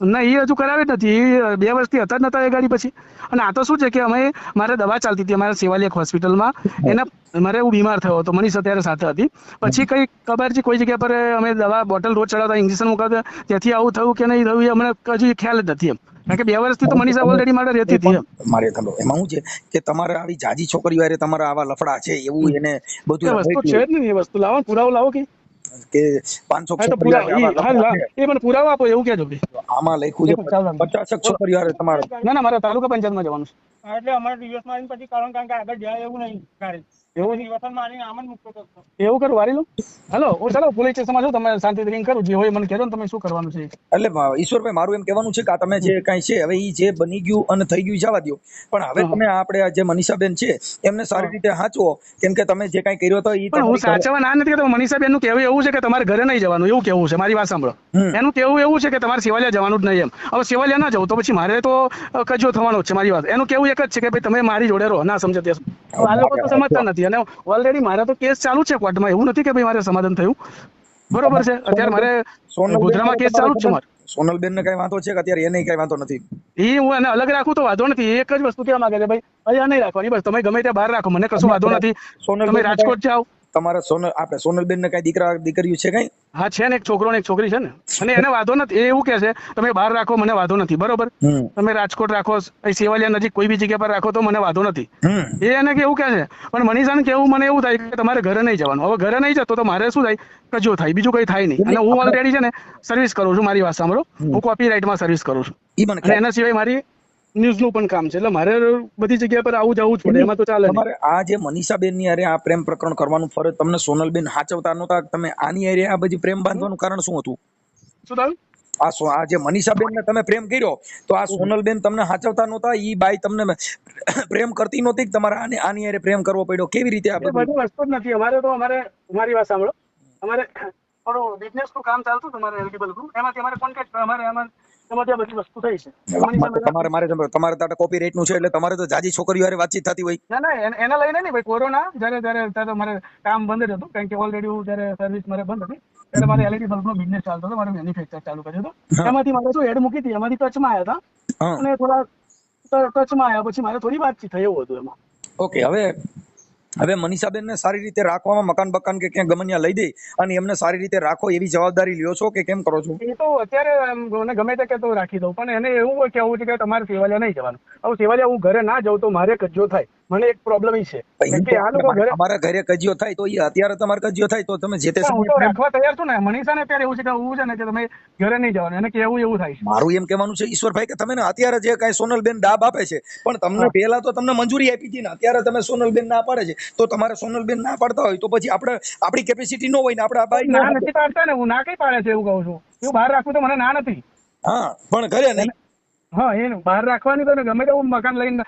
ના એ હજુ કરાવે જ નથી, એ 2 વર્ષથી હતા જ નતા એ ગાડી પછી. અને આ તો શું છે કે અમે મારે દવા ચાલતી હતી અમારા સેવાલિયા હોસ્પિટલમાં, એના મારે હું બીમાર થયો હતો, મનીષા અત્યારે સાથે હતી. પછી કઈ ખબર છે કોઈ જગ્યા પર અમે દવા બોટલ રોજ ચડાવતા, ઇન્જેક્શન મુકાવતા, ત્યાંથી આવું થયું કે નહીં થયું એ અમને હજી ખ્યાલ જ નથી એમ. કારણ કે 2 વર્ષથી તો મનીષા ઓલરેડી મારે રહેતી હતી એમ. મારે એમાં શું છે કે તમારે આવી જાજી છોકરીઓ હારે તમારા આવા લફડા છે એવું એને બધું વસ્તુ છે જ નહીં. એ વસ્તુ લાવો, પુરાવો લાવો કે 500 છોકરીઓ એ મને પુરાવો આપો એવું કહેજો. આમાં લખ્યું છે 50 છોકરીઓ હારે તમારે. ના મારે તાલુકા પંચાયતમાં જવાનું છે. એટલે અમારે દિવસ મારીને પછી કારણ કે આગળ જાય એવું નહીં ગાડી એવું દિવસ મારીને આમ જ મૂકતો હતો. એવું કરું વારી લો. હાલો હું ચાલો પોલીસ સ્ટેશનમાં છું, તમે શાંતિથી રિંગ કરું, જે હોય મને કહેજો ને તમે શું કરવાનું છે. એટલે ઈશ્વરભાઈ મારું એમ કહેવાનું છે કે આ તમે જે કાંઈ છે હવે ઈ જે બની ગયું અને થઈ ગયું જવા દો, પણ હવે તમે આપણે આ જે મનીષાબેન છે એમને સારી રીતે સાચવો, કેમ કે તમે જે કાંઈ કર્યો હતો ઈ પણ હું સાચવવા ના નથી કહેતો. મનીષાબેન નું કહેવું એવું છે કે તમારે ઘરે નહીં જવાનું, એવું કેવું છે. મારી વાત સાંભળો, એનું કેવું એવું છે કે તમારે સેવાલિયા જવાનું જ નહીં એમ. હવે સેવાલિયા ના જવું તો પછી મારે તો કજિયો થવાનો જ છે. મારી વાત એનું કેવું એક જ છે કે ભાઈ તમે મારી જોડે રહો, ના સમજે ત્યાં સુધી. આ લોકો તો સમજતા નથી, અને ઓલરેડી મારા તો કેસ ચાલુ છે કોર્ટમાં. એવું નથી કે ભાઈ મારે સમાધાન થયું, બરોબર છે. અત્યારે મારે ગોધરામાં કેસ ચાલુ જ છે મારે. સોનલબેન ને કઈ વાંધો છે કે અત્યારે એને કઈ વાંધો નથી? એ હું એને અલગ રાખું તો વાંધો નથી. એક જ વસ્તુ કહેવા માંગે છે ભાઈ અહીંયા નહીં રાખવાની, બસ તમે ગમે ત્યાં બહાર રાખો, મને કશું વાંધો નથી. તમે રાજકોટ જાઓ. તમારા આપણે સોનલબેન ને કઈ દીકરીઓ છે કઈ? હા છે ને, એક છોકરો ને એક છોકરી છે ને, અને એને વાંધો નથી. એ એવું કે છે તમે બહાર રાખો, મને વાંધો નથી, બરોબર. તમે રાજકોટ રાખો, સેવાલિયા નજીક કોઈ બી જગ્યા પર રાખો તો મને વાંધો નથી. એ એને કેવું કે છે, પણ મનીષાને કેવું મને એવું થાય કે તમારે ઘરે નહીં જવાનું. હવે ઘરે નહીં જતો તો મારે શું થાય, કજિયો થાય, બીજું કઈ થાય નહીં. અને હું ઓલરેડી છે ને સર્વિસ કરું છું. મારી વાત સાંભળો, હું કોપીરાઇટમાં સર્વિસ કરું છું, અને એના સિવાય મારી ન્યૂઝ નું પણ કામ છે, એટલે મારે બધી જગ્યા પર આવું જવું જ પડે. એમાં તો ચાલે. તમારે આ જે મનીષાબેન ની અરે આ પ્રેમ પ્રકરણ કરવાનું ફરજ તમને સોનલબેન હાચવતા નહોતા, તમે આની અરે આ બધી પ્રેમ બાંધવાનું કારણ શું હતું? શું થયું? આ જે મનીષાબેન ને તમે પ્રેમ કર્યો તો આ સોનલબેન તમને હાચવતા નહોતા, ઈ બાઈ તમને પ્રેમ કરતી નહોતી, તમારે આની અરે પ્રેમ કરવો પડ્યો? કેવી રીતે? આ બધી વસ્તુ જ નથી. અમારે મારી વાત સાંભળો, અમારે થોડું બિઝનેસ નું કામ ચાલતું હતું મારે એલિજિબલ ગ્રુપ, એમાંથી અમારે કોન્ટેક્ટ એમાંથી આ બધી વસ્તુ થઈ છે. તમારે તો કોપીરાઇટ નું છે એટલે તમારે તો જાજી છોકરીઓ હારે વાતચીત થતી હોય. ના એના લઈને નહીં ભાઈ. કોરોના જયારે મારે કામ બંધ જ હતું, કારણ કે ઓલરેડી હું જયારે સર્વિસ મારે બંધ હતી ત્યારે મારે એલઈડી બલ્બ નો બિઝનેસ ચાલતો હતો, મારે મેન્યુફેક્ચર ચાલુ કર્યો હતો. એમાંથી મારે શું એડ મૂકી હતી, એમાંથી ટચમાં આવ્યા હતા, અને થોડા ટચમાં આવ્યા પછી મારે થોડી વાતચીત થઈ એવું હતું એમાં. ઓકે, હવે મનીષાબેન ને સારી રીતે રાખવામાં મકાન બકાન કે ક્યાં ગમન્યા લઈ દે અને એમને સારી રીતે રાખો એવી જવાબદારી લ્યો છો કે કેમ કરો છો? એ તો અત્યારે ગમે તે કહેતો રાખી દઉં, પણ એને એવું કેવું છે કે તમારે સેવાલિયા નહીં જવાનું. હવે સેવાલિયા હું ઘરે ના જાઉં તો મારે કજિયો થાય. મને એક પ્રોબ્લેમ છે કે આ લોકો તમારા ઘરે કજિયો થાય તો અત્યારે તમારે કજિયો થાય તો તમે જે તે રાખવા તૈયાર છો ને? મનીષાને અત્યારે એવું છે કે હું છે ને કે તમે ઘરે નહીં જવાનું, એને કેવું એવું થાય છે. મારું એમ કહેવાનું છે ઈશ્વરભાઈ કે તમે અત્યારે જે કઈ સોનલબેન દાબ આપે છે, પણ તમને પહેલા તો તમને મંજૂરી આપી હતી ને, અત્યારે તમે સોનલબેન ના પાડે છે, તો તમારે સોનલબેન ના પાડતા હોય તો પછી આપણી કેપેસિટી ન હોય ને આપણે આ બાઈ ના નથી પાડતા ને. હું ના કઈ પાડે છે એવું કહું છું. હું બહાર રાખું તો મને ના નથી. હા, પણ ઘરે નહીં. હા, એને બહાર રાખવાની તો ગમે તેવું મકાન લઈને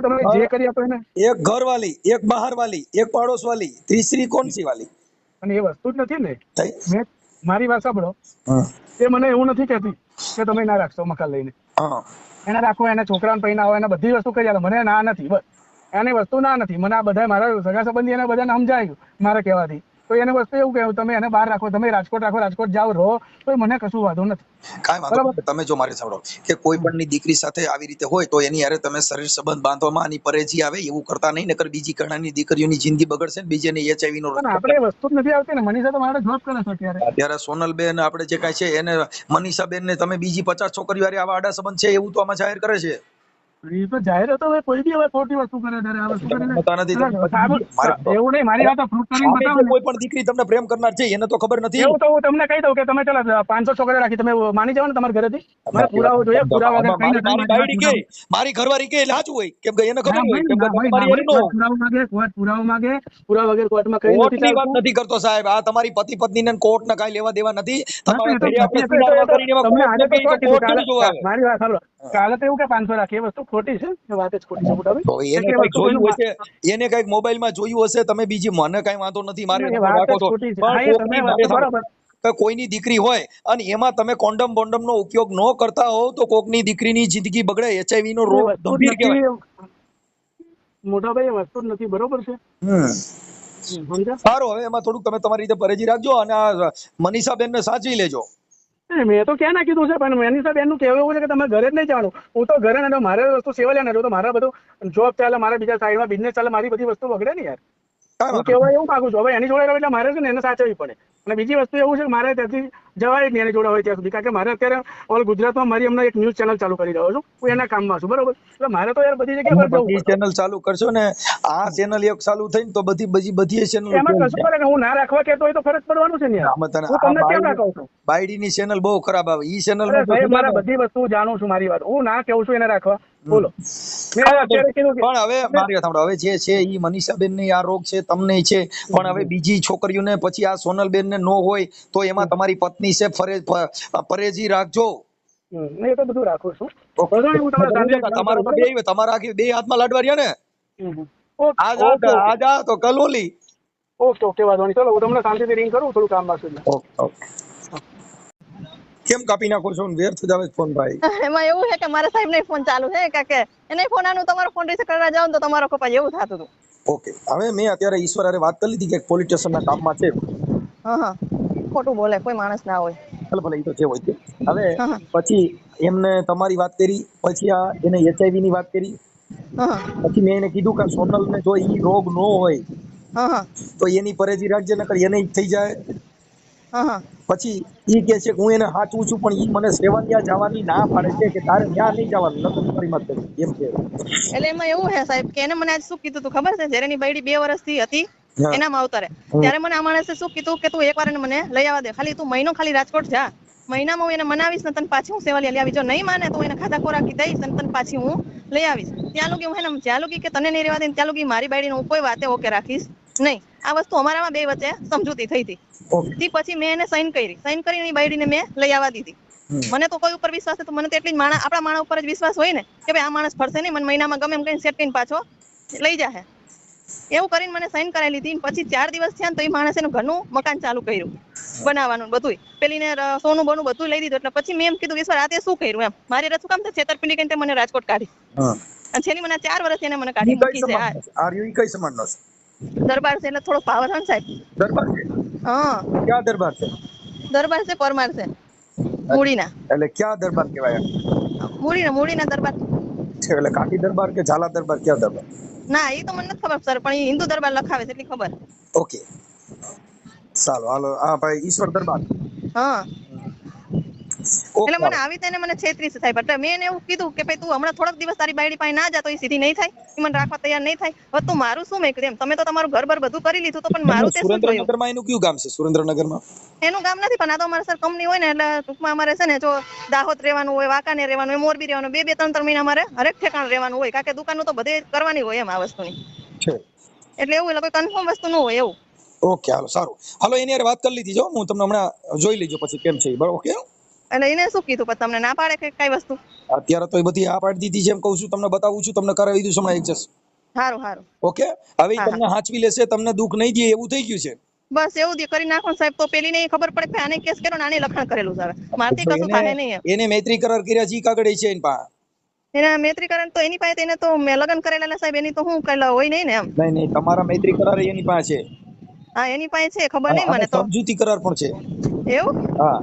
તમે જે કરી આપો એને. એક ઘર વાલી, એક બહાર વાલી, એક પાડોશ વાલી, ત્રીસરી કોણ સી વાલી? અને એ વસ્તુ જ નથી ને. મારી વાત સાંભળો, એ મને એવું નથી કહેતી કે તમે ના રાખશો મકાન લઈને. એને રાખો, એને છોકરાને પૈના હોય, એને બધી વસ્તુ કરી આપો, મને ના નથી. બસ એની વસ્તુ ના નથી. મને આ બધા મારા સગા સંબંધી એને બધાને સમજાય મારા કહેવાથી. તો એને વસ્તુ એવું કહેવું તમે એને બહાર રાખો, તમે રાજકોટ રાખો, રાજકોટ જાઓ રહો, તો મને કશું વાંધો નથી. કાંઈ વાંધો નહીં. તમે જો મારે સાંભળો કે કોઈ પણ ની દીકરી સાથે આવી રીતે હોય તો એની હારે તમે શરીર સંબંધ બાંધવામાં આની પરેજી આવે એવું કરતા નહીં, નકર બીજી ઘણાની દીકરીઓની જિંદગી બગડશે ને બીજેને એચઆઈવી નો. આપણે વસ્તુ જ નથી આવતી ને. મનીષા તો મારે જોબ કરે છે અત્યારે સોનલબેન આપણે જે કાંઈ છે એને મનીષાબેન ને તમે બીજી 50 છોકરીઓ હારે આવા આડા સંબંધ છે એવું તો આમાં જાહેર કરે છે. એ તો જાહેર હતો, કોઈ બી હવે ખોટી વસ્તુ કરે ત્યારે આ વસ્તુ કરે એવું નહીં. મારી વાત પ્રૂફ કરીને બતાવો. કોઈ પણ દીકરી તમને પ્રેમ કરનાર છે એને તો ખબર નથી. એવું તો હું તમને કહી દઉં કે તમે ચાલો 500 છોકરા રાખી તમે માની જાવ ને તમારા ઘરેથી. મારે પુરાવો જોઈએ. પુરાવા વગર કઈ નથી. મારી ઘરવાળી કે સાચું હોય કેમ કે એને ખબર હોય કેમ કે પુરાવો માંગે. પુરાવા વગર કોર્ટમાં કઈ નથી. વાત નથી કરતો સાહેબ. આ તમારી પતિ પત્ની ને કોર્ટ ને કઈ લેવા દેવા નથી. મારી વાત સાંભળો, કાલે તો એવું કે 500 રાખી, એ વસ્તુ ખોટી છે. વાત જ ખોટી છે. એને કઈક મોબાઈલ માં જોયું હશે. તમે બીજી મને કઈ વાંધો નથી. કોઈની દીકરી હોય અને એમાં તમે કોન્ડમ બોન્ડમ નો ઉપયોગ ન કરતા હોવ તો કોકની દીકરીની જિંદગી બગડે. એચઆઈવી નો રોગ ગંભીર કહેવાય. મોટા ભાઈ વસ્તુ જ નથી, બરોબર છે. સારું, હવે એમાં થોડુંક તમે તમારી રીતે પરેજી રાખજો અને આ મનીષાબેન ને સાચવી લેજો. મેં તો ક્યાં ના કીધું છે, પણ મનીષાબેન નું કહેવું એવું છે કે તમે ઘરે જ નહીં જવાનું. હું તો ઘરે ના, મારે વસ્તુ સેવાલિયા ના, તો મારા બધું જોબ ચાલે, મારા બીજા સાઈડમાં બિઝનેસ ચાલે, મારી બધી વસ્તુ બગડે ને યાર. હું કેવા એવું માંગુ છું. હવે એની જોડે એટલે મારે છે ને એને સાચવવી પડે. અને બીજી વસ્તુ એવું છે કે મારે ત્યાંથી જવાય જ નહીં એની જોડે હોય ત્યાં સુધી, કારણ કે મારે અત્યારે ઓલ ગુજરાતમાં મારી હમણાં એક ન્યૂઝ ચેનલ ચાલુ કરી રહ્યો છું, હું એના કામમાં છું, બરોબર. એટલે મારે તો યાર બધી જગ્યાએ પર જવું બધી પડે. ચેનલ ચાલુ કરશો ને, આ ચેનલ એક ચાલુ થઈ ને તો બધી ચેનલ એમાં કશું કરે કે હું ના રાખવા કહેતો હોય તો ફરજ પડવાનું છે ને યાર. હું તમને કેમ ના કહું છું? બાયડીની ચેનલ બહુ ખરાબ આવે, ઈ ચેનલ અરે સાહેબ મારે બધી વસ્તુ જાણું છું, મારી વાત હું ના કહું છું એને રાખવા. બોલો મેં અત્યારે કીધું કે પણ હવે મારી વાત સાંભળો, હવે જે છે ઈ મનીષાબેન ને આ રોગ છે, તમને છે, પણ હવે બીજી છોકરીઓને પછી આ સોનલબેન ને નો હોય તો એમાં તમારી પત્ની છે, પરેજી રાખજો. મેં એ તો બધું રાખું છું. હું તમને શાંતિથી ફોન તમારા કરું, બે તમારા આખી બે હાથમાં લાડવા રહ્યા ને, બરાબર? આજ આ તો કલોલી. ઓકે વાંધો નહીં, ચલો હું તમને શાંતિથી રિંગ કરું, થોડું કામ બાકી છે. ઓકે. કેમ કાપી નાખો છો? વ્યર્થ જ આવે ફોન ભાઈ. એમાં એવું છે કે મારા સાહેબ ને ફોન ચાલુ છે કે એને ફોન આનું તમારો ફોન રિસીવ કરવા જાવ તો તમારો કપાય એવું થતું હતું. ઓકે, હવે મેં અત્યારે ઈશ્વર હારે વાત કરી લીધી કે પોલીસ સ્ટેશનના કામમાં છે. હા ખોટું બોલે કોઈ માણસ ના હોય. ભલે ભલે, એ તો જે હોય તે. હવે હા. પછી એમને તમારી વાત કરી, પછી આ એને HIV ની વાત કરી, હા પછી મેં એને કીધું કે સોનલ ને જો ઈ રોગ ન હોય હા તો એની પરેજી રાખજે, નકર એને જ થઈ જાય. હા પછી ઈ કે છે કે હું એને સાચું છું, પણ ઈ મને સેવાલિયા જવાની ના પાડે છે કે તારે ત્યાં નહીં જવાનું, નકર તમારી મત એમ કે. એટલે એમાં એવું છે સાહેબ કે એને મને આજ શું કીધું તું ખબર છે, જ્યારે એની બાયડી 2 વર્ષથી હતી હા. એના માવતરે, ત્યારે મને આ માણસે શું કીધું કે તું એકવાર એને મને લઈ આવવા દે, ખાલી તું મહિનો ખાલી રાજકોટ જા, મહિનામાં હું એને મનાવીશ ને તને પાછી હું સેવાલિયા લઈ આવી, જો નહીં માને તો એને ખાધા ખોરાકી દઈશ અને તને પાછી હું લઈ આવીશ. ત્યાં લગી હું એને જ્યાં લગી કે તને નહીં રહેવા દે ત્યાં લગી મારી બાયડીને હું કોઈ વાતે ઓકે રાખીશ નહીં. આ વસ્તુ અમારામાં બે વચ્ચે સમજૂતી થઈ હતી. ઓકે. તે પછી મેં એને સાઈન કરીને એની બાયડીને મેં લઈ આવવા દીધી. મને તો કોઈ ઉપર વિશ્વાસ હતો, મને તો એટલી જ આપણા માણસ ઉપર જ વિશ્વાસ હોય ને કે ભાઈ આ માણસ ફરશે નહીં, મને મહિનામાં ગમે એમ કરીને સેટ કરીને પાછો લઈ જાહે, એવું કરીને મને સાઈન કરાવી લીધી. પછી 4 દિવસ થયા ને તો એ માણસ એનું ઘરનું મકાન ચાલુ કર્યું બનાવવાનું, બધું પેલીને સોનું બોનું બધું લઈ દીધું. એટલે પછી મેં એમ કીધું ઈશ્વર આ તે શું કર્યું એમ, મારી રસું કામ છેતરપિંડી કરીને મને રાજકોટ કાઢી, અને છેલ્લી મને 4 વર્ષ એને મને કાઢી મૂકી છે. ઈ કઈ સમાજનો છે? દરબાર છે એટલે થોડો પાવર છે ને સાહેબ. દરબાર છે? હા ક્યાં દરબાર છે? દરબાર છે, પરમાર છે, મૂડીના. એટલે ક્યાં દરબાર કહેવાય? મૂડીના દરબાર છે એટલે કાઠી દરબાર કે ઝાલા દરબાર, ક્યાં દરબાર? ના એ તો મને નથી ખબર સર, પણ એ હિન્દુ દરબાર લખાવે છે એટલી ખબર. ઓકે, ચાલો હાલો. હા ભાઈ, ઈશ્વર દરબાર. હા ઓકે, એટલે મને આવી તેને મને છેતરી છે સાહેબ. એટલે મેં એને એવું કીધું કે ભાઈ તું હમણાં થોડાક દિવસ તારી બાયડી પાસે ના જા તો એ સીધી નહીં થાય, એ મને રાખવા તૈયાર નહીં થાય. હવે તું મારું શું મેં કીધું એમ, તમે તો તમારું ઘર બર બધું કરી લીધું તો પણ મારું તે શું થયું? સુરેન્દ્રનગરમાં એનું કયું ગામ છે? સુરેન્દ્રનગરમાં એનું ગામ નથી, પણ આ તો અમારે સર કંપની હોય ને એટલે ટૂંકમાં અમારે છે ને જો દાહોદ રહેવાનું હોય, વાંકાનેર રહેવાનું હોય, મોરબી રહેવાનું, 2-3 મહિના અમારે હરેક ઠેકાણ રહેવાનું હોય, કારણ કે દુકાન તો બધે કરવાની હોય એમ આ વસ્તુની. છે. એટલે એવું એટલે કોઈ કન્ફર્મ વસ્તુ ન હોય એવું. ઓકે, હાલો સારું. હાલો એની હારે વાત કરી લીધી જો, હું તમને હમણાં જોઈ લેજો પછી કેમ છે બરાબર. ઓકે, એટલે એને શું કીધું પછી તમને ના પાડે કે કઈ વસ્તુ? અત્યારે તો એ બધી આ પાડી દીધી છે, એમ કહું છું, તમને બતાવું છું, તમને કરાવી દઉં છું હમણાં એડજસ્ટ. સારું ઓકે, હવે ઈ તમને હાચવી લેશે, તમને દુઃખ નહીં દે એવું થઈ ગયું છે. બસ એવું જ કરી નાખો સાહેબ, તો પેલી ને ખબર પડે કે આને કેસ કર્યો ને આને લખણ કરેલું છે. હવે મારથી કશું થાય નહીં એમ. એને મૈત્રી કરાર કર્યા છે કાગળ છે એની પાસે. એના મૈત્રીકરણ તો એની પાસે, એને તો મેં લગ્ન કરેલા સાહેબ, એની તો હું કરેલા હોય નહીં ને એમ. નહીં, તમારા મૈત્રી કરાર એની પાસે છે. હા એની પાસે છે, ખબર નહીં મને તો. સમજૂતી કરાર પણ છે. એવું? હા.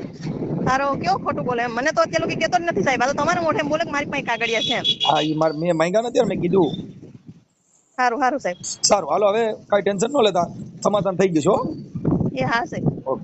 તારો કેવો ખોટું બોલે એમ, મને તો અત્યારે લોકો કહેતો જ નથી સાહેબ. આ તો તમારા મોઢે એમ બોલે કે મારી પાસે કાગળિયા છે એમ. હા, ઈ મેં માંગ્યા નથી, મેં કીધું. સારું સાહેબ. સારું હાલો, હવે કઈ ટેન્શન ન લેતા, સમાધાન થઈ ગયું છે હો. એ હા સાહેબ. ઓકે.